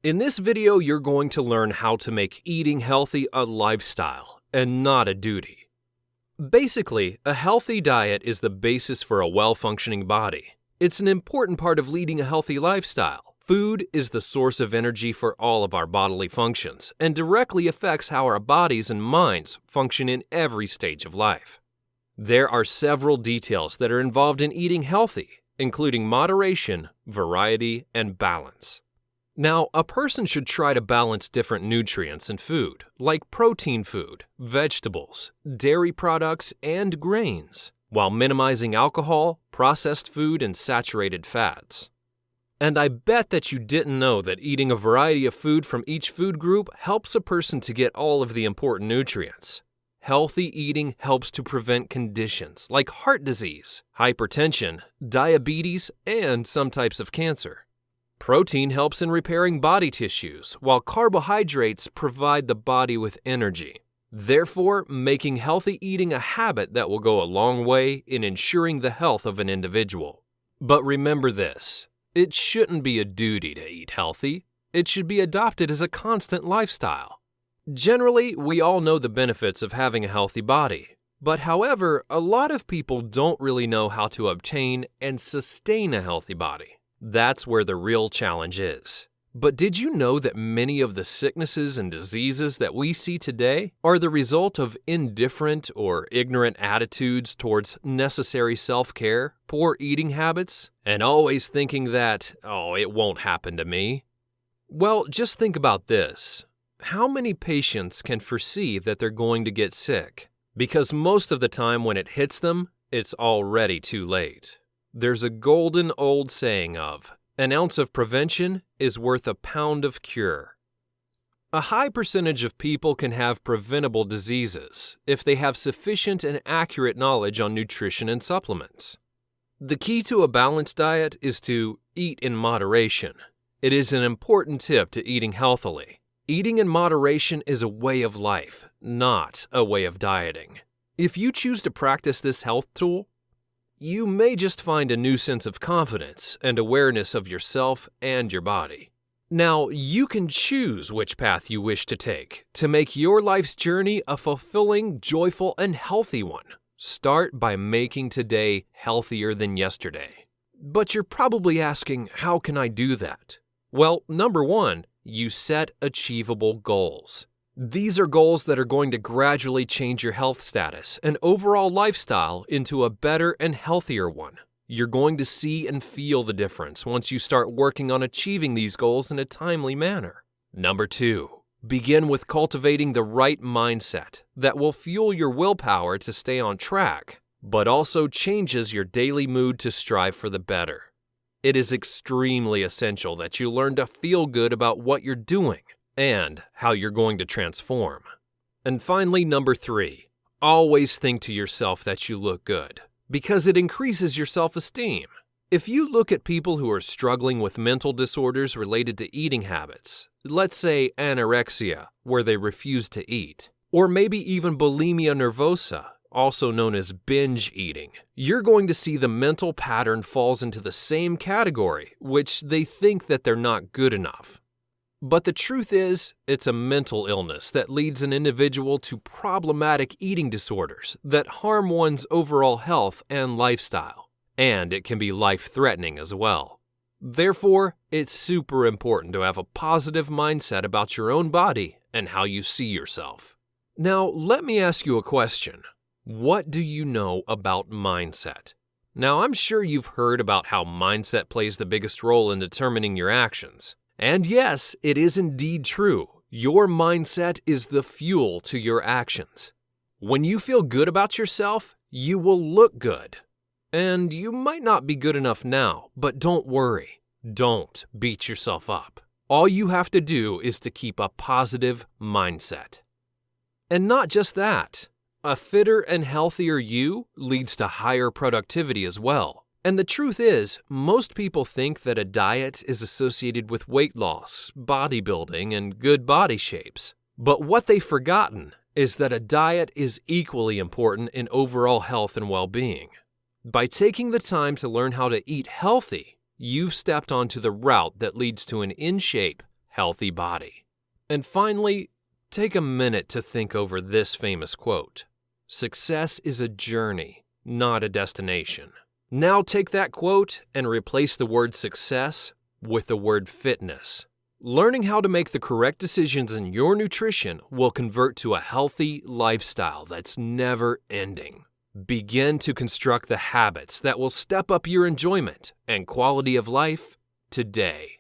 In this video, you're going to learn how to make eating healthy a lifestyle and not a duty. Basically, a healthy diet is the basis for a well-functioning body. It's an important part of leading a healthy lifestyle. Food is the source of energy for all of our bodily functions and directly affects how our bodies and minds function in every stage of life. There are several details that are involved in eating healthy, including moderation, variety, and balance. Now, a person should try to balance different nutrients in food, like protein food, vegetables, dairy products, and grains, while minimizing alcohol, processed food, and saturated fats. And I bet that you didn't know that eating a variety of food from each food group helps a person to get all of the important nutrients. Healthy eating helps to prevent conditions like heart disease, hypertension, diabetes, and some types of cancer. Protein helps in repairing body tissues, while carbohydrates provide the body with energy. Therefore, making healthy eating a habit that will go a long way in ensuring the health of an individual. But remember this, it shouldn't be a duty to eat healthy. It should be adopted as a constant lifestyle. Generally, we all know the benefits of having a healthy body. But however, a lot of people don't really know how to obtain and sustain a healthy body. That's where the real challenge is. But did you know that many of the sicknesses and diseases that we see today are the result of indifferent or ignorant attitudes towards necessary self-care, poor eating habits, and always thinking that, it won't happen to me? Well, just think about this. How many patients can foresee that they're going to get sick? Because most of the time when it hits them, it's already too late. There's a golden old saying of, an ounce of prevention is worth a pound of cure. A high percentage of people can have preventable diseases if they have sufficient and accurate knowledge on nutrition and supplements. The key to a balanced diet is to eat in moderation. It is an important tip to eating healthily. Eating in moderation is a way of life, not a way of dieting. If you choose to practice this health tool, you may just find a new sense of confidence and awareness of yourself and your body. Now, you can choose which path you wish to take to make your life's journey a fulfilling, joyful, and healthy one. Start by making today healthier than yesterday. But you're probably asking, how can I do that? Well, number one, you set achievable goals. These are goals that are going to gradually change your health status and overall lifestyle into a better and healthier one. You're going to see and feel the difference once you start working on achieving these goals in a timely manner. Number two, begin with cultivating the right mindset that will fuel your willpower to stay on track, but also changes your daily mood to strive for the better. It is extremely essential that you learn to feel good about what you're doing and how you're going to transform. And finally, number three, always think to yourself that you look good, because it increases your self-esteem. If you look at people who are struggling with mental disorders related to eating habits, let's say anorexia, where they refuse to eat, or maybe even bulimia nervosa, also known as binge eating, you're going to see the mental pattern falls into the same category, which they think that they're not good enough. But the truth is, it's a mental illness that leads an individual to problematic eating disorders that harm one's overall health and lifestyle, and it can be life-threatening as well. Therefore, it's super important to have a positive mindset about your own body and how you see yourself. Now, let me ask you a question. What do you know about mindset? Now, I'm sure you've heard about how mindset plays the biggest role in determining your actions. And yes, it is indeed true. Your mindset is the fuel to your actions. When you feel good about yourself, you will look good. And you might not be good enough now, but don't worry. Don't beat yourself up. All you have to do is to keep a positive mindset. And not just that. A fitter and healthier you leads to higher productivity as well. And the truth is, most people think that a diet is associated with weight loss, bodybuilding, and good body shapes. But what they've forgotten is that a diet is equally important in overall health and well-being. By taking the time to learn how to eat healthy, you've stepped onto the route that leads to an in-shape, healthy body. And finally, take a minute to think over this famous quote. Success is a journey, not a destination. Now take that quote and replace the word success with the word fitness. Learning how to make the correct decisions in your nutrition will convert to a healthy lifestyle that's never ending. Begin to construct the habits that will step up your enjoyment and quality of life today.